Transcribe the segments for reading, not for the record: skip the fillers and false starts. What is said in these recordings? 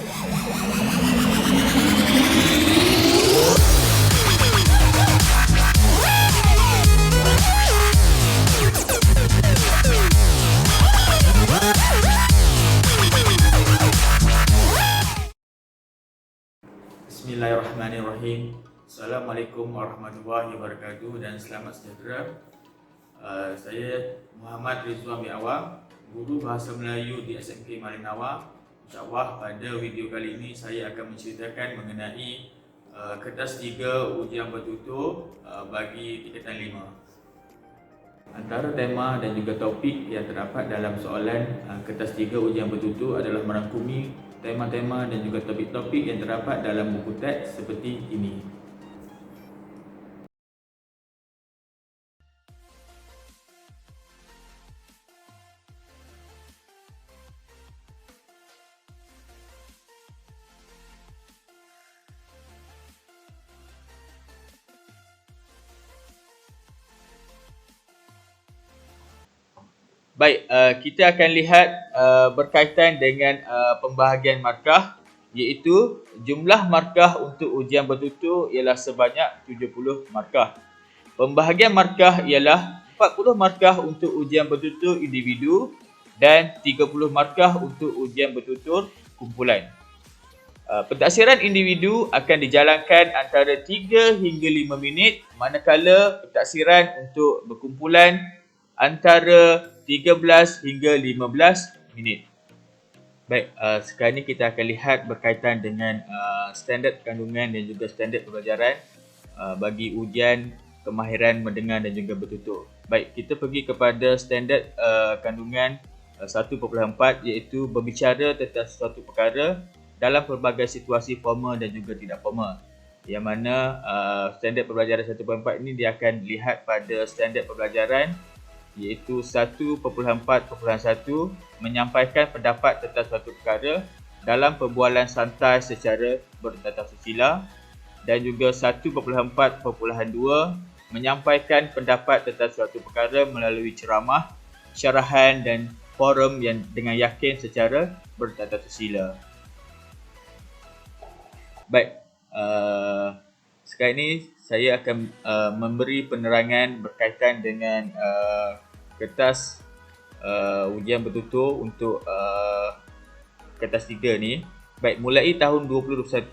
Bismillahirrahmanirrahim. Assalamualaikum warahmatullahi wabarakatuh dan selamat sejahtera. Saya Muhammad Rizwan bin Awang, guru Bahasa Melayu di SMK Malinawa. InsyaAllah pada video kali ini saya akan menceritakan mengenai kertas 3 ujian bertutur bagi tingkatan 5. Antara tema dan juga topik yang terdapat dalam soalan kertas 3 ujian bertutur adalah merangkumi tema-tema dan juga topik-topik yang terdapat dalam buku teks seperti ini. Baik, kita akan lihat berkaitan dengan pembahagian markah, iaitu jumlah markah untuk ujian bertutur ialah sebanyak 70 markah. Pembahagian markah ialah 40 markah untuk ujian bertutur individu dan 30 markah untuk ujian bertutur kumpulan. Pentaksiran individu akan dijalankan antara 3 hingga 5 minit, manakala pentaksiran untuk berkumpulan antara 13 hingga 15 minit. Baik, sekarang ni kita akan lihat berkaitan dengan standard kandungan dan juga standard pembelajaran bagi ujian kemahiran mendengar dan juga bertutur. Baik, kita pergi kepada standard kandungan 1.4, iaitu berbicara tentang sesuatu perkara dalam pelbagai situasi formal dan juga tidak formal. Yang mana standard pembelajaran 1.4 ini dia akan lihat pada standard pembelajaran iaitu 1.4.1, menyampaikan pendapat tentang suatu perkara dalam perbualan santai secara bertata susila, dan juga 1.4.2, menyampaikan pendapat tentang suatu perkara melalui ceramah, syarahan dan forum yang dengan yakin secara bertata susila. Baik, sekarang ini saya akan memberi penerangan berkaitan dengan kertas ujian bertutur untuk kertas 3 ni. Baik, mulai tahun 2021,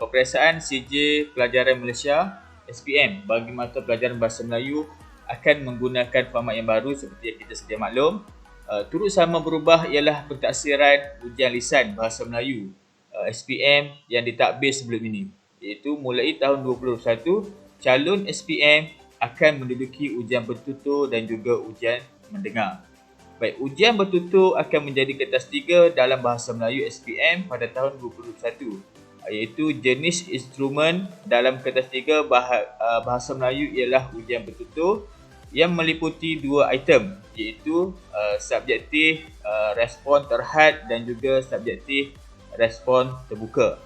Peperiksaan CJ Pelajaran Malaysia SPM bagi mata pelajaran Bahasa Melayu akan menggunakan format yang baru seperti yang kita sedia maklum. Turut sama berubah ialah pentaksiran ujian lisan Bahasa Melayu SPM yang ditadbir sebelum ini, iaitu mulai tahun 2021, calon SPM akan menduduki ujian bertutur dan juga ujian mendengar. Baik, ujian bertutur akan menjadi kertas 3 dalam Bahasa Melayu SPM pada tahun 2021, iaitu jenis instrumen dalam kertas 3 Bahasa Melayu ialah ujian bertutur yang meliputi 2 item, iaitu subjektif respon terhad dan juga subjektif respon terbuka.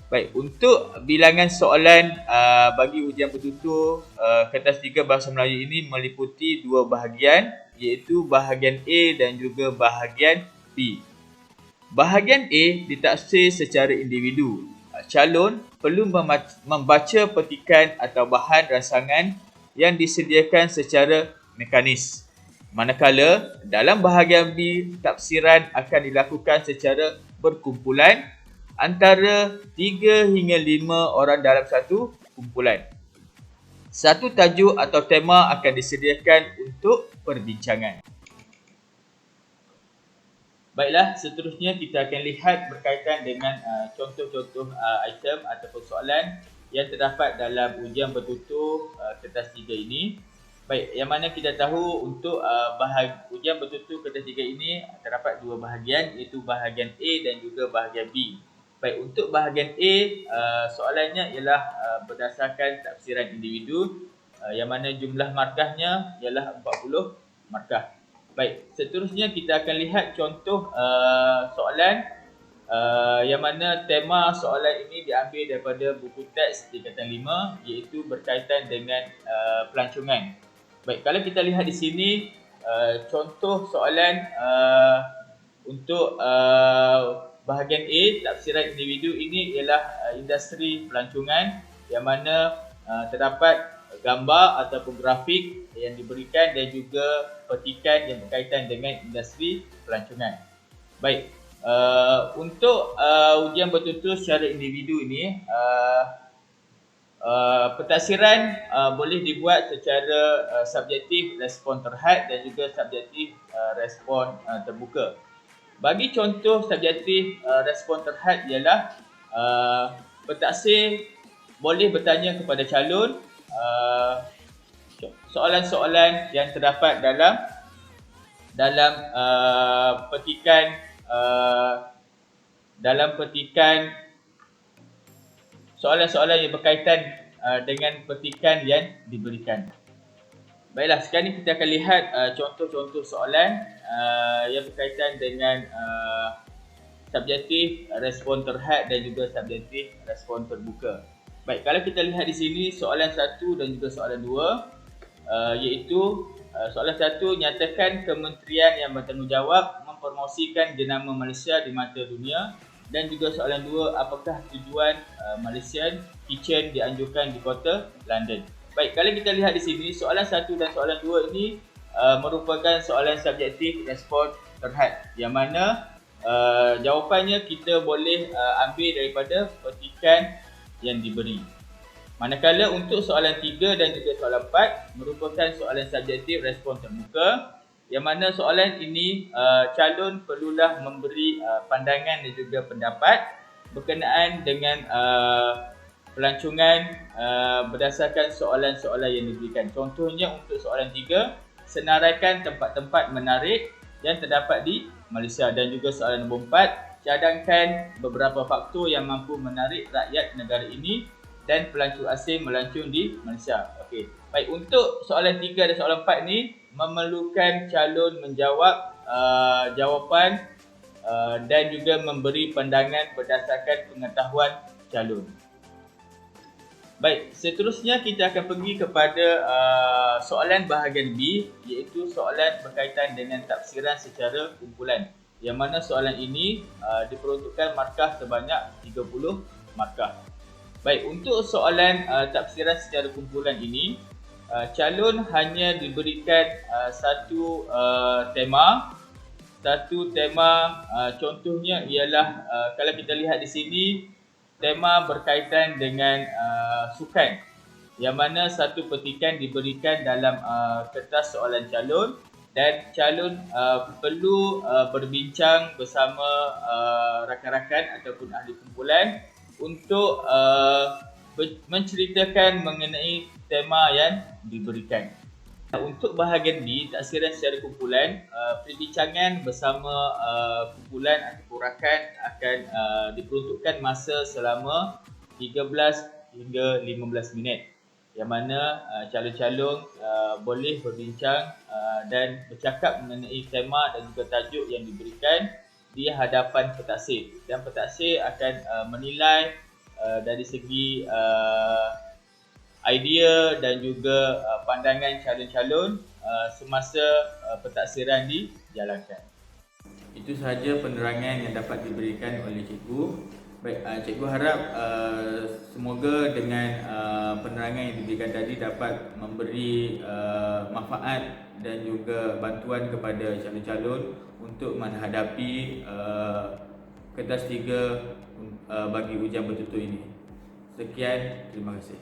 Baik, untuk bilangan soalan bagi ujian bertutur kertas 3 Bahasa Melayu ini meliputi 2 bahagian, iaitu bahagian A dan juga bahagian B. Bahagian A ditaksir secara individu. Calon perlu membaca petikan atau bahan ransangan yang disediakan secara mekanis. Manakala dalam bahagian B, taksiran akan dilakukan secara berkumpulan antara 3 hingga 5 orang dalam satu kumpulan. Satu tajuk atau tema akan disediakan untuk perbincangan. Baiklah, seterusnya kita akan lihat berkaitan dengan contoh-contoh item ataupun soalan yang terdapat dalam ujian bertutur kertas 3 ini. Baik, yang mana kita tahu untuk ujian bertutur kertas 3 ini terdapat 2 bahagian, iaitu bahagian A dan juga bahagian B. Baik, untuk bahagian A, soalannya ialah berdasarkan tafsiran individu, yang mana jumlah markahnya ialah 40 markah. Baik, seterusnya kita akan lihat contoh soalan yang mana tema soalan ini diambil daripada buku teks tingkatan 5, iaitu berkaitan dengan pelancongan. Baik, kalau kita lihat di sini contoh soalan untuk bahagian A, tafsiran individu ini ialah industri pelancongan yang mana terdapat gambar ataupun grafik yang diberikan dan juga petikan yang berkaitan dengan industri pelancongan. Baik, untuk ujian betul-betul secara individu ini, pentafsiran boleh dibuat secara subjektif, respon terhad dan juga subjektif, respon terbuka. Bagi contoh subjektif respon terhad ialah pentafsir boleh bertanya kepada calon soalan-soalan yang terdapat dalam petikan soalan-soalan yang berkaitan dengan petikan yang diberikan. Baiklah, sekarang ni kita akan lihat contoh-contoh soalan yang berkaitan dengan subjektif, respon terhad dan juga subjektif, respon terbuka. Baik, kalau kita lihat di sini soalan 1 dan juga soalan 2, iaitu soalan 1, nyatakan kementerian yang bertanggungjawab mempromosikan jenama Malaysia di mata dunia, dan juga soalan 2, apakah tujuan Malaysian Kitchen dianjurkan di kota London. Baik, kalau kita lihat di sini soalan 1 dan soalan 2 ini merupakan soalan subjektif respon terhad, yang mana jawapannya kita boleh ambil daripada petikan yang diberi. Manakala untuk soalan 3 dan juga soalan 4 merupakan soalan subjektif respon terbuka, yang mana soalan ini calon perlulah memberi pandangan dan juga pendapat berkenaan dengan pelancongan berdasarkan soalan-soalan yang diberikan. Contohnya untuk soalan 3, senaraikan tempat-tempat menarik yang terdapat di Malaysia, dan juga soalan nombor 4, cadangkan beberapa faktor yang mampu menarik rakyat negara ini dan pelancong asing melancong di Malaysia. Okey. Baik, untuk soalan 3 dan soalan 4 ni memerlukan calon menjawab jawapan dan juga memberi pandangan berdasarkan pengetahuan calon. Baik, seterusnya kita akan pergi kepada soalan bahagian B, iaitu soalan berkaitan dengan tafsiran secara kumpulan, yang mana soalan ini diperuntukkan markah sebanyak 30 markah. Baik, untuk soalan tafsiran secara kumpulan ini, calon hanya diberikan satu tema. Contohnya ialah kalau kita lihat di sini, tema berkaitan dengan sukan, yang mana satu petikan diberikan dalam kertas soalan calon, dan calon perlu berbincang bersama rakan-rakan ataupun ahli kumpulan untuk menceritakan mengenai tema yang diberikan. Untuk bahagian B, tafsiran secara kumpulan, perbincangan bersama kumpulan atau rakan akan diperuntukkan masa selama 13 hingga 15 minit, yang mana calon-calon boleh berbincang dan bercakap mengenai tema dan juga tajuk yang diberikan di hadapan pentafsir, dan pentafsir akan menilai dari segi idea dan juga pandangan calon-calon semasa pentafsiran dijalankan. Itu sahaja penerangan yang dapat diberikan oleh cikgu. Baik, cikgu harap semoga dengan penerangan yang diberikan tadi dapat memberi manfaat dan juga bantuan kepada calon-calon untuk menghadapi kertas 3 bagi ujian bertutur ini. Sekian, terima kasih.